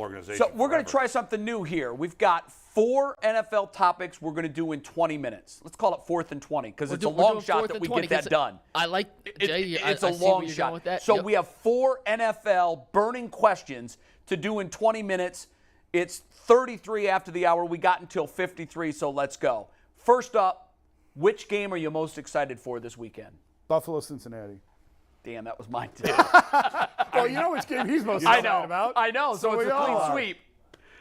organization. So we're going to try something new here. We've got 4 NFL topics we're going to do in 20 minutes. Let's call it 4th and 20 because it's a long shot that we get that done. I like Jay. It's a long shot. With that. So we have 4 NFL burning questions to do in 20 minutes. It's 33 after the hour. We got until 53, so let's go. First up, which game are you most excited for this weekend? Buffalo, Cincinnati. Damn, that was mine too. Well, you know which game he's most excited about. I know. So it's a clean sweep.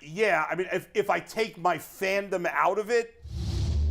Yeah, I mean, if I take my fandom out of it,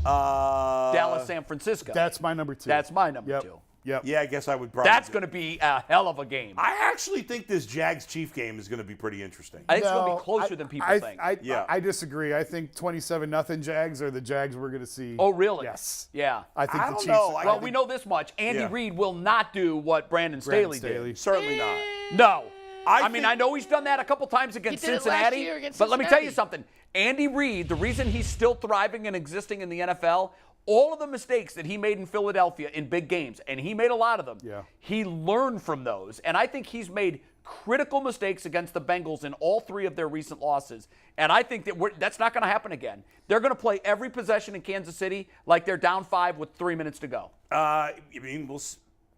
Dallas, San Francisco. That's my number 2. That's my number 2. Yep. Yeah, I guess I would probably. That's going to be a hell of a game. I actually think this Jags-Chief game is going to be pretty interesting. I think it's going to be closer than people think. I disagree. I think 27-0 Jags are the Jags we're going to see. Oh, really? Yes. Yeah. I think I the don't Chiefs. know. Well, we know this much. Andy Reid will not do what Brandon Staley did. Certainly not. No. I think- know he's done that a couple times against He did it Cincinnati. last year against but let me tell you Cincinnati. something. Andy Reid, the reason he's still thriving and existing in the NFL, all of the mistakes that he made in Philadelphia in big games, and he made a lot of them, he learned from those. And I think he's made critical mistakes against the Bengals in all 3 of their recent losses. And I think that that's not going to happen again. They're going to play every possession in Kansas City like they're down 5 with 3 minutes to go. I mean,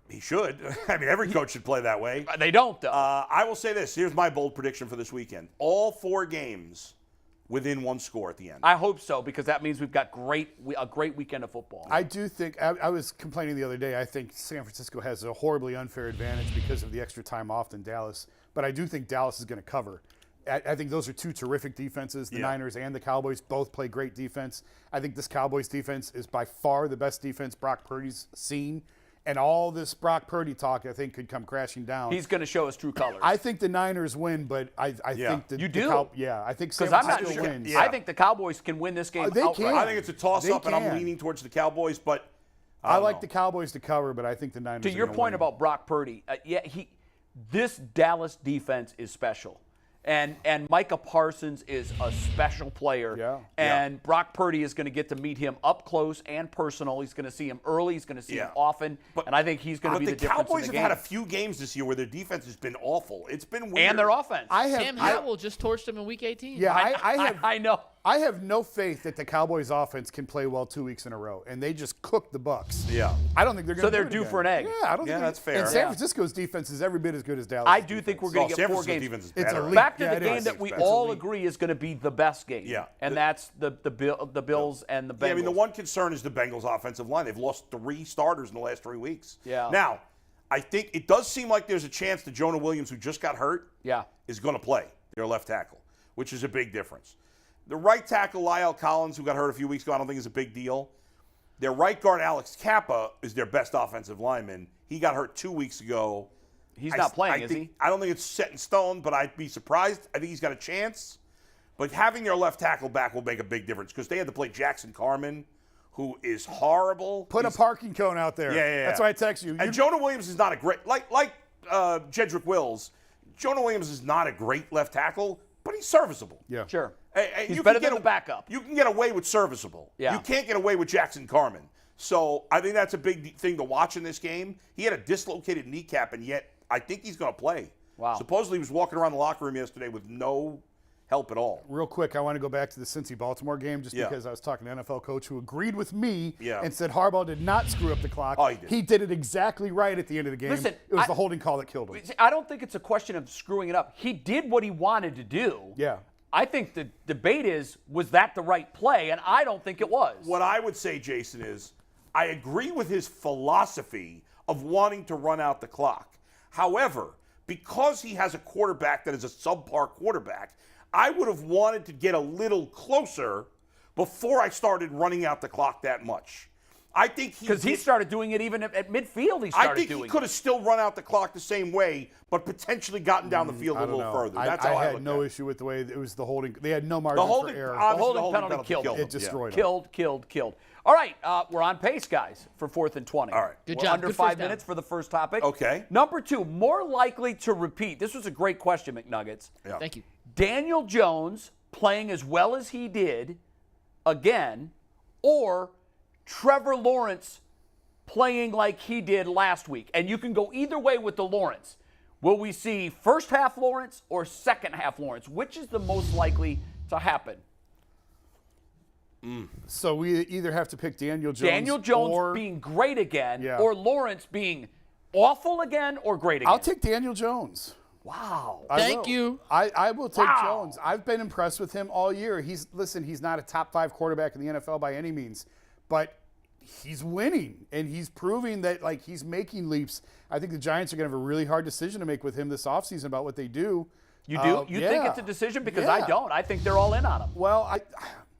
he should. I mean, every coach should play that way. They don't, though. I will say this. Here's my bold prediction for this weekend. All 4 games within 1 score at the end. I hope so, because that means we've got a great weekend of football. I do think, I was complaining the other day, I think San Francisco has a horribly unfair advantage because of the extra time off than Dallas. But I do think Dallas is going to cover. I think those are 2 terrific defenses. The Niners and the Cowboys both play great defense. I think this Cowboys defense is by far the best defense Brock Purdy's seen. And all this Brock Purdy talk, I think, could come crashing down. He's going to show us true colors. I think the Niners win, but I think that you do. I think San Because I'm not Francisco sure. wins. I think the Cowboys can win this game They outright. can. I think it's a toss-up, They and I'm can. leaning towards the Cowboys, but I like know. the Cowboys to cover, but I think the Niners To are your gonna point win. about Brock Purdy, this Dallas defense is special. And Micah Parsons is a special player. Yeah. And Brock Purdy is going to get to meet him up close and personal. He's going to see him early. He's going to see him often. And I think he's going to be the difference in the game. But the Cowboys have had a few games this year where their defense has been awful. It's been weird. And their offense. Sam Howell just torched him in Week 18. Yeah, I know. I have no faith that the Cowboys offense can play well 2 weeks in a row, and they just cooked the Bucks. Yeah. I don't think they're going to So they're do it due again. for an egg. Yeah, I don't think that's fair. And San Yeah. Francisco's defense is every bit as good as Dallas. I do think we're going to get San 4 Francisco's games. defense is It's better. elite. Back to Yeah, the it game is. that we It's all elite. agree is going to be the best game. Yeah. And that's the Bills and the Bengals. Yeah, I mean, the one concern is the Bengals' offensive line. They've lost 3 starters in the last 3 weeks. Yeah. Now, I think it does seem like there's a chance that Jonah Williams, who just got hurt, is going to play, their left tackle, which is a big difference. The right tackle, Lyle Collins, who got hurt a few weeks ago, I don't think is a big deal. Their right guard, Alex Kappa, is their best offensive lineman. He got hurt 2 weeks ago. He's not playing, is he? I don't think it's set in stone, but I'd be surprised. I think he's got a chance. But having their left tackle back will make a big difference because they had to play Jackson Carman, who is horrible. Put a parking cone out there. Yeah. That's why I text you. And Jonah Williams is not a great, like Jedrick Wills, Jonah Williams is not a great left tackle, but he's serviceable. Yeah. Sure. He's better than the backup. You can get away with serviceable. Yeah. You can't get away with Jackson Carman. So I think that's a big thing to watch in this game. He had a dislocated kneecap, and yet I think he's going to play. Wow. Supposedly he was walking around the locker room yesterday with no help at all. Real quick, I want to go back to the Cincy-Baltimore game just because I was talking to an NFL coach who agreed with me and said Harbaugh did not screw up the clock. Oh, he did. He did it exactly right at the end of the game. Listen, it was the holding call that killed him. I don't think it's a question of screwing it up. He did what he wanted to do. Yeah. I think the debate was that the right play? And I don't think it was. What I would say, Jason, is I agree with his philosophy of wanting to run out the clock. However, because he has a quarterback that is a subpar quarterback, I would have wanted to get a little closer before I started running out the clock that much. I think because he started doing it even at midfield. I think he could have still run out the clock the same way, but potentially gotten down the field a little further. That's how I had no issue with the way it was the holding. They had no margin for error. The holding penalty killed him. It destroyed him. Killed. All right, we're on pace, guys, for 4th and 20. All right. Good We're job. under Good 5 first down. minutes for the first topic. Okay. Number 2, more likely to repeat. This was a great question, McNuggets. Yeah. Thank you. Daniel Jones playing as well as he did again, or Trevor Lawrence playing like he did last week. And you can go either way with the Lawrence. Will we see first half Lawrence or second half Lawrence? Which is the most likely to happen? So we either have to pick Daniel Jones or being great again, Yeah. or Lawrence being awful again or great again. I'll take Daniel Jones. Wow. Thank you. I will take Wow. Jones. I've been impressed with him all year. He's not a top 5 quarterback in the NFL by any means, but he's winning and he's proving that like he's making leaps. I think the Giants are going to have a really hard decision to make with him this offseason about what they do. You do? You think it's a decision? Because I don't. I think they're all in on him. Well,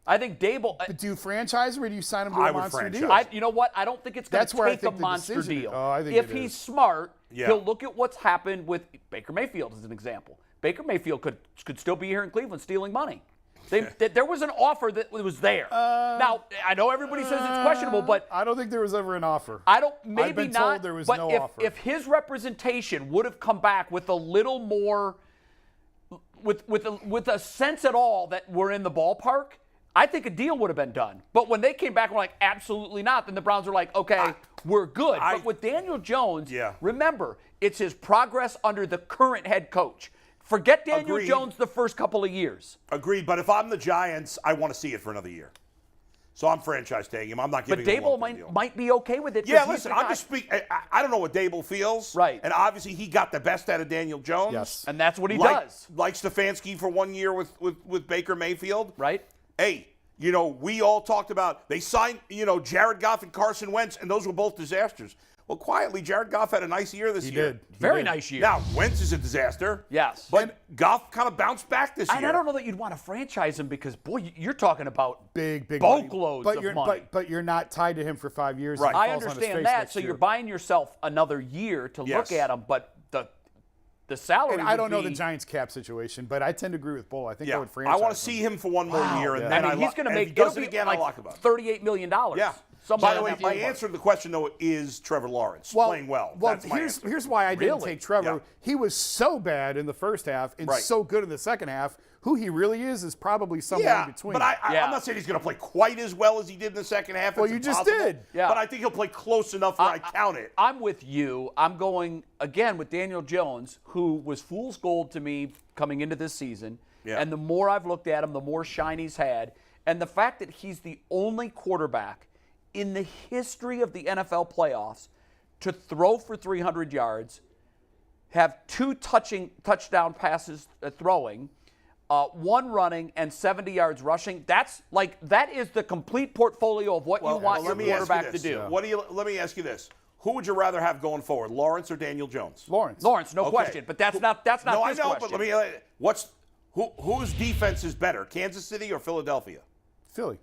I think Dable. do you franchise him or do you sign him to I a would monster deal? franchise. You know what? I don't think it's going That's to where I take a think the monster decision- deal. Oh, I think if it he's is. smart, Yeah. he'll look at what's happened with Baker Mayfield as an example. Baker Mayfield could still be here in Cleveland stealing money. There was an offer that was there. Now, I know everybody says it's questionable, but I don't think there was ever an offer. maybe I've been not. told there was but no if, offer. if his representation would have come back with a little more, with a sense at all that we're in the ballpark, I think a deal would have been done. But when they came back and were like, absolutely not, then the Browns were like, okay, we're good. But with Daniel Jones, remember, it's his progress under the current head coach. Forget Daniel Agreed. Jones the first couple of years. Agreed, but if I'm the Giants, I want to see it for another year. So I'm franchise tagging him. I'm not giving But him a Dable long-term deal. might be okay with it. 'cause Yeah, he's listen, the I'm guy. just speaking. I don't know what Dable feels. Right. And obviously he got the best out of Daniel Jones. Yes. And that's what he like, does. Like Stefanski for 1 year with Baker Mayfield. Right. Hey, we all talked about they signed, Jared Goff and Carson Wentz, and those were both disasters. Well, quietly, Jared Goff had a nice year this year. He Very did. nice year. Now, Wentz is a disaster. Yes. But Goff kind of bounced back this And year. I don't know that you'd want to franchise him because, boy, you're talking about Big boatloads money. of money. But you're not tied to him for 5 years. Right. and he I falls on his understand face that. next So year. you're buying yourself another year to Yes. look at him, but the salary. And I would don't know be- the Giants cap situation, but I tend to agree with Bull. I think I Yeah, would franchise I want him. to see him for one more year, and I then mean, he's going to and make if he does it'll it be again, like I'll talk about it. $38 million. Yeah. Somebody By the way, in that my ballpark. answer to the question, though, is Trevor Lawrence playing well. That's my answer. Here's why I didn't Really? take Trevor. Yeah. He was so bad in the first half and Right. so good in the second half. Who he really is probably somewhere in between. But I'm not saying he's going to play quite as well as he did in the second half. Well, It's you just impossible. did. Yeah. But I think he'll play close enough where I count it. I'm with you. I'm going, again, with Daniel Jones, who was fool's gold to me coming into this season. Yeah. And the more I've looked at him, the more shine he's had. And the fact that he's the only quarterback in the history of the NFL playoffs to throw for 300 yards, have 2 touchdown passes throwing, 1 running, and 70 yards rushing. That is the complete portfolio of what you want your quarterback to do. Let me ask you this. Who would you rather have going forward, Lawrence or Daniel Jones? Lawrence, No Okay. question. But that's not No, this I know, question. but let me. Whose defense is better, Kansas City or Philadelphia? Philly.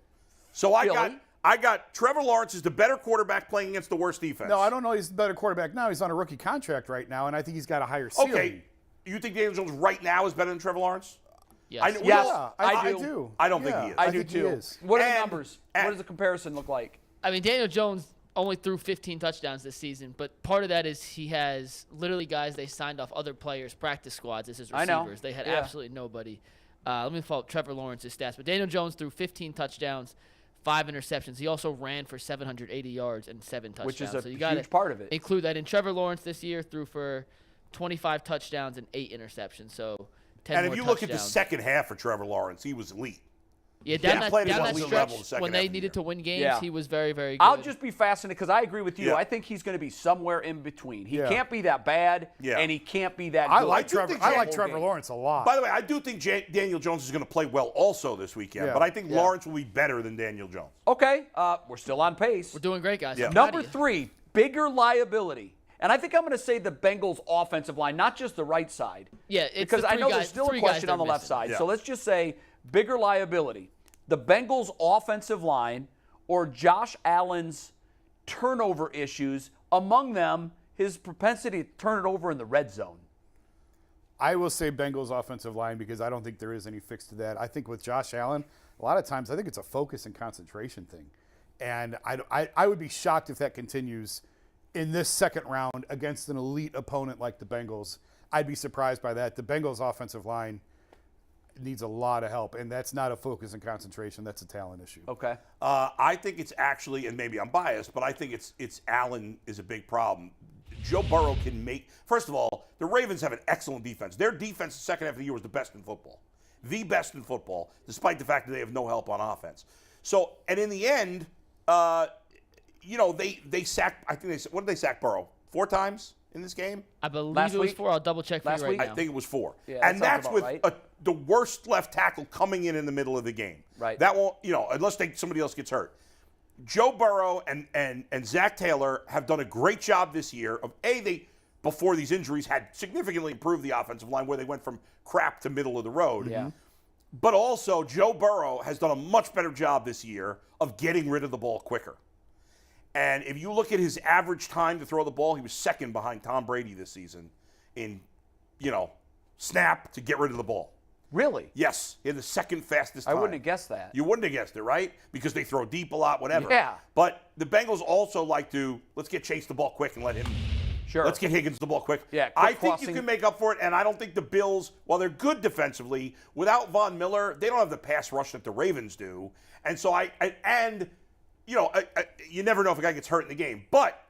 So Philly. I got Trevor Lawrence is the better quarterback playing against the worst defense. No, I don't know. He's the better quarterback now. He's on a rookie contract right now, and I think he's got a higher ceiling. Okay, you think Daniel Jones right now is better than Trevor Lawrence? Yes. Yeah, I I do. do. I don't think Yeah, he is. I do think he too. is. What are the And- numbers? What does the comparison look like? I mean, Daniel Jones only threw 15 touchdowns this season, but part of that is he has literally guys they signed off other players' practice squads as his I know. receivers. They had Yeah. absolutely nobody. Let me follow up Trevor Lawrence's stats. But Daniel Jones threw 15 touchdowns, 5 interceptions. He also ran for 780 yards and 7 touchdowns. Which is a so you gotta huge part of it. Include that in. Trevor Lawrence this year threw for 25 touchdowns and 8 interceptions. So 10 And more if you look at the touchdowns. second half for Trevor Lawrence, he was elite. Yeah, down Yeah, played at that an elite stretch level the second when half they of the needed year. to win games, Yeah. he was very, very good. I'll just be fascinated because I agree with you. Yeah. I think he's going to be somewhere in between. He Yeah. can't be that bad, Yeah. and he can't be that I good. like do Trevor. think I Jan- like Trevor Lawrence a lot. By the way, I do think Daniel Jones is going to play well also this weekend, Yeah. but I think Lawrence will be better than Daniel Jones. Okay, we're still on pace. We're doing great, guys. Yeah. I'm proud Number of you. 3, bigger liability. And I think I'm going to say the Bengals' offensive line, not just the right side. Yeah, it's because the I three know guys- there's still a three guys question on the they're left missing. side. Yeah. So let's just say bigger liability. The Bengals' offensive line or Josh Allen's turnover issues, among them his propensity to turn it over in the red zone. I will say Bengals offensive line because I don't think there is any fix to that. I think with Josh Allen, a lot of times I think it's a focus and concentration thing. And I would be shocked if that continues in this second round against an elite opponent like the Bengals. I'd be surprised by that. The Bengals offensive line needs a lot of help, and that's not a focus and concentration. That's a talent issue. Okay. I think it's actually, and maybe I'm biased, but I think it's Allen is a big problem. Joe Burrow can make. First of all, the Ravens have an excellent defense. Their defense the second half of the year was the best in football. The best in football, despite the fact that they have no help on offense. So, and in the end, they sacked, I think what did they sack Burrow? 4 times in this game? I believe Last it was week? 4. I'll double check for you right now. I think it was 4. Yeah, and that sounds that's about with right. The worst left tackle coming in the middle of the game. Right. That won't, unless somebody else gets hurt. Joe Burrow and Zach Taylor have done a great job this year of, they, before these injuries, had significantly improved the offensive line where they went from crap to middle of the road. Yeah. But also, Joe Burrow has done a much better job this year of getting rid of the ball quicker. And if you look at his average time to throw the ball, he was second behind Tom Brady this season in, snap to get rid of the ball. Really? Yes, he had the second fastest time. I wouldn't have guessed that. You wouldn't have guessed it, right? Because they throw deep a lot, whatever. Yeah. But the Bengals also like to, let's get Chase the ball quick and let him. Sure. Let's get Higgins the ball quick. Yeah, quick I think crossing. you can make up for it, and I don't think the Bills, while they're good defensively, without Von Miller, they don't have the pass rush that the Ravens do. And so you never know if a guy gets hurt in the game. But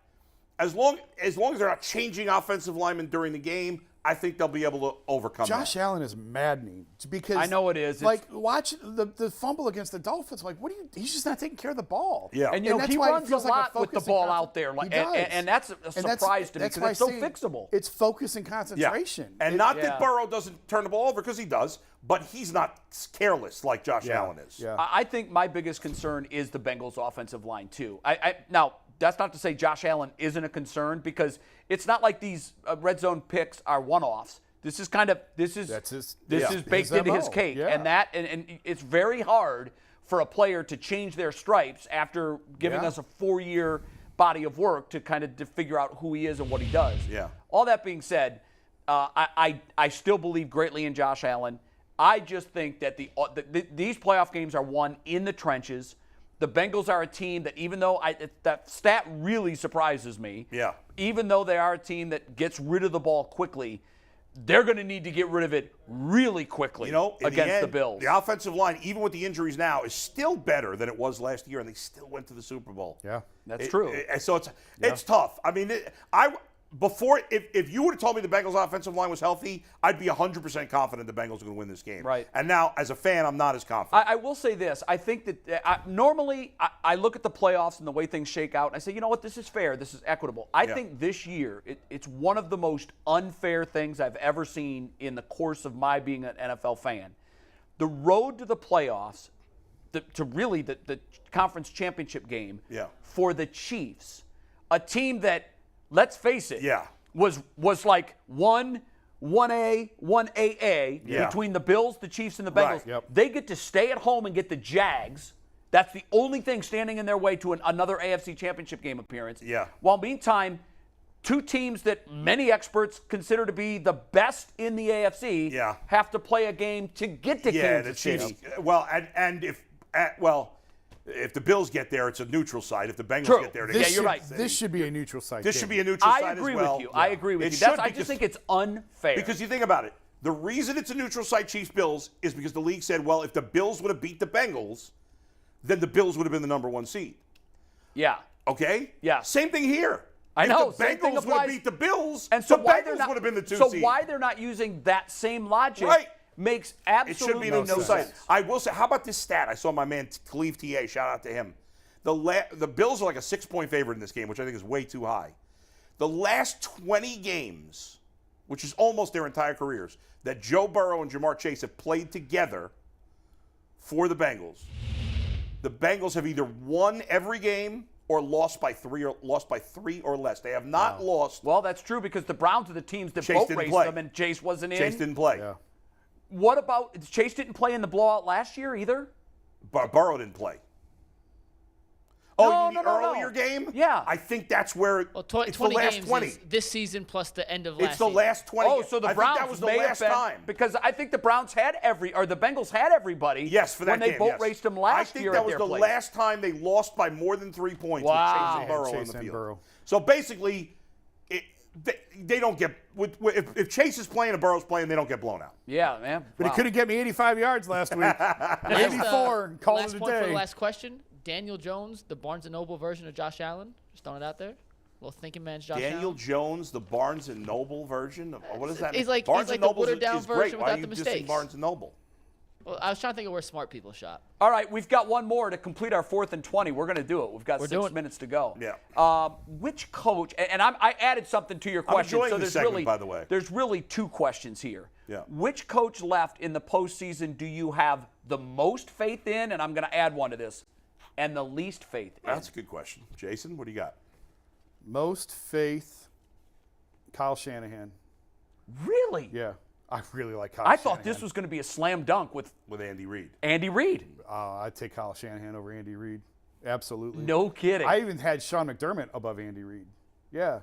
as long as they're not changing offensive linemen during the game, I think they'll be able to overcome Josh that. Allen is maddening because I know it is. Watch the fumble against the Dolphins. He's just not taking care of the ball. Yeah. And that's he why it runs a feels like lot with the focus and ball out there, He does. and that's a surprise to me because it's so fixable. It's focus and concentration. And not that Burrow doesn't turn the ball over, because he does, but he's not careless like Josh Allen is. Yeah. I think my biggest concern is the Bengals' offensive line too. Now, that's not to say Josh Allen isn't a concern, because it's not like these red zone picks are one-offs. This is baked into his cake, Yeah. and it's very hard for a player to change their stripes after giving us a 4-year body of work to kind of to figure out who he is and what he does. Yeah. All that being said, I still believe greatly in Josh Allen. I just think that these playoff games are won in the trenches. The Bengals are a team that, even though that stat really surprises me, even though they are a team that gets rid of the ball quickly, they're going to need to get rid of it really quickly against the Bills. The offensive line, even with the injuries now, is still better than it was last year, and they still went to the Super Bowl. Yeah, that's true. So it's tough. I mean, if you would have told me the Bengals' offensive line was healthy, I'd be 100% confident the Bengals are going to win this game. Right. And now, as a fan, I'm not as confident. I will say this. I think that normally I look at the playoffs and the way things shake out, and I say, you know what, this is fair. This is equitable. I think this year it's one of the most unfair things I've ever seen in the course of my being an NFL fan. The road to the playoffs, to really the conference championship game for the Chiefs, a team that, let's face it, was like 1A, 1AA between the Bills, the Chiefs, and the Bengals. Right. Yep. They get to stay at home and get the Jags. That's the only thing standing in their way to another AFC Championship game appearance. Yeah. While meantime, 2 teams that many experts consider to be the best in the AFC have to play a game to get to Kansas City. Well, if the Bills get there, it's a neutral site. If the Bengals get there, you're right. This should be a neutral site. This should be a neutral site as well. I agree with you. I agree with you. I just think it's unfair. Because you think about it. The reason it's a neutral site, Chiefs-Bills, is because the league said, well, if the Bills would have beat the Bengals, then the Bills would have been the number 1 seed. Yeah. Okay? Yeah. Same thing here. I know. If the Bengals would have beat the Bills, and so the why Bengals would have been the 2 seed. So why they're not using that same logic makes absolutely no sense. sense. I will say, how about this stat? I saw my man Khalif TA, shout out to him. The Bills are like a 6-point favorite in this game, which I think is way too high. The last 20 games, which is almost their entire careers, that Joe Burrow and Jamar Chase have played together for the Bengals have either won every game or lost by 3 or less. They have not lost. Well, that's true, because the Browns are the teams that boat raced them, and Chase wasn't in. Chase didn't play. Yeah. What about Chase? Didn't play in the blowout last year either. Burrow didn't play. No, you mean earlier game? Yeah. I think that's where it's the last games 20. is this season plus the end of last It's the season. last 20. Oh, so the Browns that was the may last have been, time. because I think the Browns had the Bengals had everybody. Yes, for that when they game, boat yes. raced them last year. I think that was the last time they lost by more than 3 points with Chase and Burrow on the field. Burrow. So basically, they don't get if Chase is playing and Burrow's playing, they don't get blown out. Yeah, man. But he couldn't get me 85 yards last week. 84, called it a Last point for day. the last question. Daniel Jones, the Barnes & Noble version of Josh Allen. Just throwing it out there. Well, thinking man's Josh Daniel Allen. Jones, the Barnes and Noble version of what is that? He's like Barnes the and Noble watered down is great. version Why are without you the dissing mistakes. Barnes and Noble? Well, I was trying to think of where smart people shop. All right, we've got one more to complete our 4th and 20. We're going to do it. We've got 6 minutes to go. Yeah. Which coach? And I added something to your question. I'm enjoying so this there's segment, really, by the way. There's really 2 questions here. Yeah. Which coach left in the postseason do you have the most faith in? And I'm going to add one to this. And the least faith in. That's a good question. Jason, what do you got? Most faith, Kyle Shanahan. Really? Yeah. I really like Kyle I Shanahan. thought this was going to be a slam dunk with Andy Reid. Andy Reid. I'd take Kyle Shanahan over Andy Reid. Absolutely. No kidding. I even had Sean McDermott above Andy Reid. Yeah.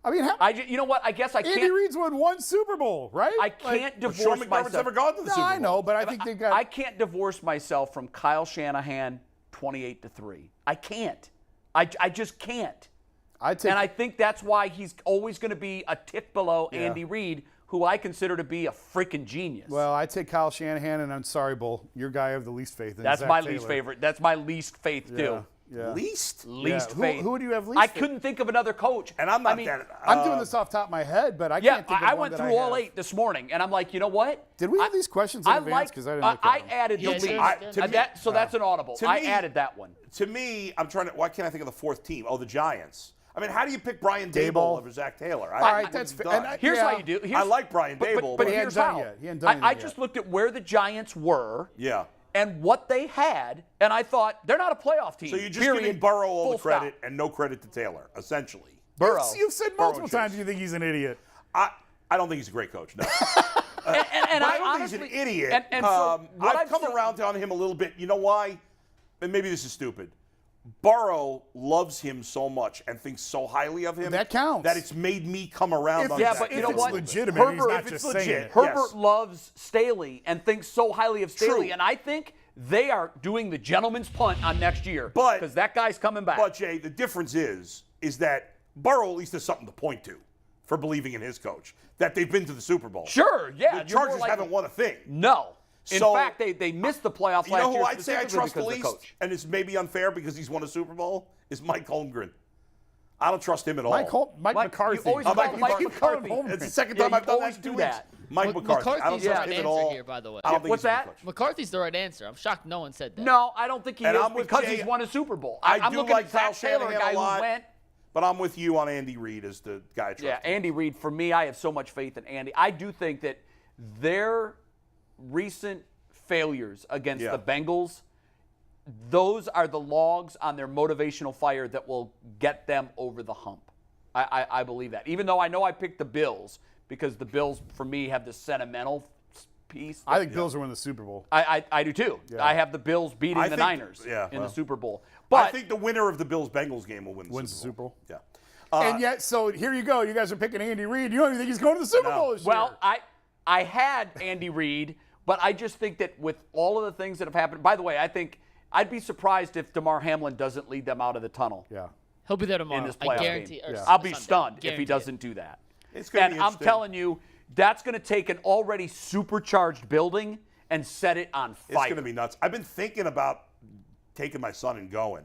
I mean, you know what? I guess I can't. Andy Reid's won 1 Super Bowl, right? I can't divorce Sean McDermott's myself. never gone to the Super Bowl. I know, but I think they've got. I can't divorce myself from Kyle Shanahan 28-3. I can't. I just can't. And I think that's why he's always going to be a tick below Andy Reid, who I consider to be a freaking genius. Well, I take Kyle Shanahan, and I'm sorry, Bull. Your guy I have the least faith in. That's Zach my Taylor. least favorite. That's my least faith too. Yeah. Least faith. Who do you have least? I faith? couldn't think of another coach. And I'm not I'm doing this off the top of my head, but I can't think of I one went that through I all have. 8 this morning, and I'm like, you know what? Did we have these questions in advance? Because I didn't look at them. added the least. That's an audible. I added that one. To me, why can't I think of the 4th team? Oh, the Giants. I mean, how do you pick Brian Daboll Daboll over Zach Taylor? All right, that's fair. Here's how you do. I like Brian Daboll, but he here's hadn't done how. it yet. He hadn't done I anything just yet. looked at where the Giants were. Yeah. And what they had, and I thought they're not a playoff team. So you're just giving Burrow all the credit and no credit to Taylor, essentially. Burrow. You've said multiple times you think he's an idiot. I don't think he's a great coach, no. and I I don't honestly, think he's an idiot. And so I've come around on him a little bit. You know why? And maybe this is stupid. Burrow loves him so much and thinks so highly of him. That counts. That it's made me come around on Yeah, that. but you if know it's what? legitimate, he's not if just it's saying legit, it. Herbert yes. loves Staley and thinks so highly of Staley, True. and I think they are doing the gentleman's punt on next year But- because that guy's coming back. But, Jay, the difference is that Burrow at least has something to point to for believing in his coach, that they've been to the Super Bowl. Sure, yeah. The you're more Chargers likely- haven't won a thing. No. In So- fact, they missed the playoffs You last know year who I'd say I specifically trust the because of least, coach. and it's maybe unfair because he's won a Super Bowl, is Mike Holmgren. I don't trust him at all. Mike McCarthy. You always Oh, call Mike him Mike McCarthy. McCarthy. It's the second Yeah, time you I've done always that do in 2 that. weeks. Mike McCarthy. I don't McCarthy's the trust right him at answer all. here, by the way. I don't think What's he's a good that? coach. McCarthy's the right answer. I'm shocked no one said that. No, I don't think he And is I'm with because Jay. he's won a Super Bowl. I I'm do looking like at Zach Kyle Taylor, a Shanahan guy a lot. who went. But I'm with you on Andy Reid as the guy I trust. Yeah, Andy Reid, for me, I have so much faith in Andy. I do think that their recent failures against the Bengals, those are the logs on their motivational fire that will get them over the hump. I believe that. Even though I know I picked the Bills, because the Bills, for me, have this sentimental piece. I think Bills are winning the Super Bowl. I do too. Yeah. I have the Bills beating I the think- Niners in the Super Bowl. I But think the winner of the Bills-Bengals game will win the Wins Super Bowl. the Super Bowl. Yeah. And yet, so here you go. You guys are picking Andy Reid. You don't even think he's going to the Super No. Bowl this well, year. I had Andy Reid, but I just think that with all of the things that have happened. By the way, I think I'd be surprised if DeMar Hamlin doesn't lead them out of the tunnel. Yeah. He'll be there tomorrow. In this I playoff guarantee. game. Or I'll be Sunday. stunned if he Guarantee it. doesn't do that. It's gonna be And I'm interesting. telling you, that's going to take an already supercharged building and set it on fire. It's going to be nuts. I've been thinking about taking my son and going.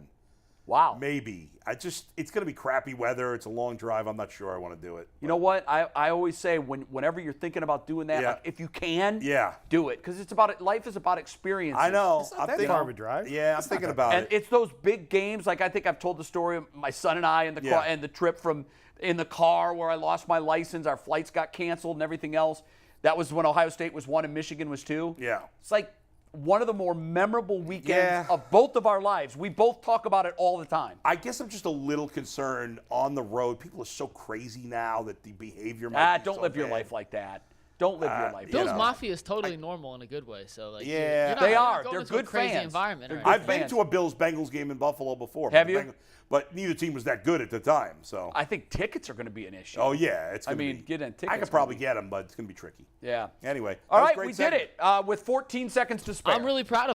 Wow. Maybe. It's going to be crappy weather. It's a long drive. I'm not sure I want to do it. You know what? I always say whenever you're thinking about doing that, Yeah. like, if you can, Yeah. do it. Because life is about experiences. I know. It's not I'm that thinking, far of a drive. Yeah, I'm thinking about And it. it's those big games. Like I think I've told the story of my son and I and the Yeah. and the trip from in the car where I lost my license. Our flights got canceled and everything else. That was when Ohio State was 1 and Michigan was 2. Yeah. It's like one of the more memorable weekends Yeah. of both of our lives. We both talk about it all the time. I guess I'm just a little concerned on the road. People are so crazy now that the behavior might be Don't so live your bad. life like that. Don't live your life. you Bill's know. Mafia is totally normal in a good way. So like, Yeah. you're not, They you're are. not going They're into a good crazy fans. environment. They're Right? good I've been fans. to a Bills-Bengals game in Buffalo before. Have but you? the but neither team was that good at the time. So. I think tickets are going to be an issue. Oh yeah, it's. I Gonna mean, be, getting tickets. I could probably get them, but it's gonna be tricky. Yeah. Anyway. All that was right, a great we segment. did it with 14 seconds to spare. I'm really proud of